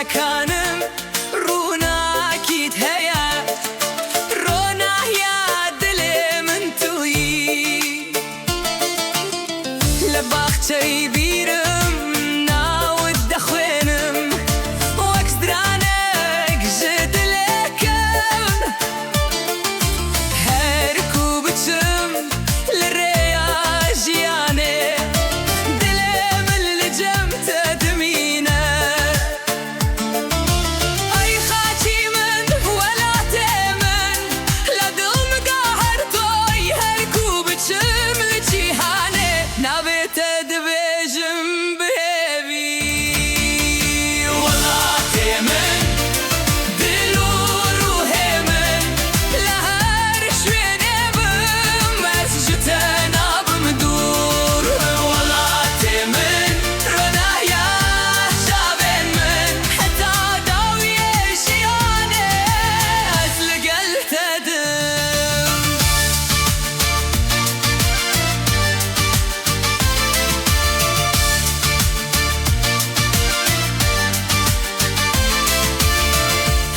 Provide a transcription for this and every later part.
مكانم روناكيت هيا رونا يا دلي من توي لباختي بيرم ناود دخوينم وكس درانك جد لكم هركو بتم للرياج يعني دلي من لجمت دمينه اي خاتي من ولا تمن لا دم قاهر توي هركو بتم لجيهانه نابت دبيجم بهبي ولا تمن دلور وهمن لهر شويني بمسجتنا بمدور ولا تمن رنا يا شابين من حتى داوي شياني أسلق التدم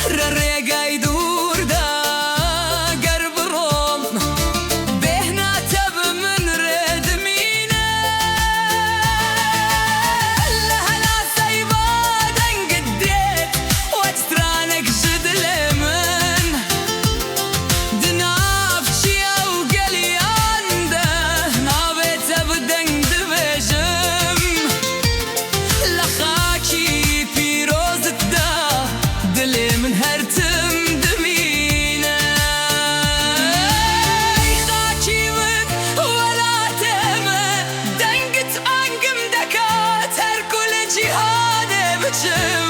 الريقة يدور دا قرب روم بهنا تب من رد مينا لها لا سيبادن قديت واترانك جد لمن دنافشي او قليان ده نابت ابدن دبجم لخاكي بيروز دا دلي من هرتم دمينا خاكي من ولا تمن دنقت عنقم دكات هر كل جهاد بجم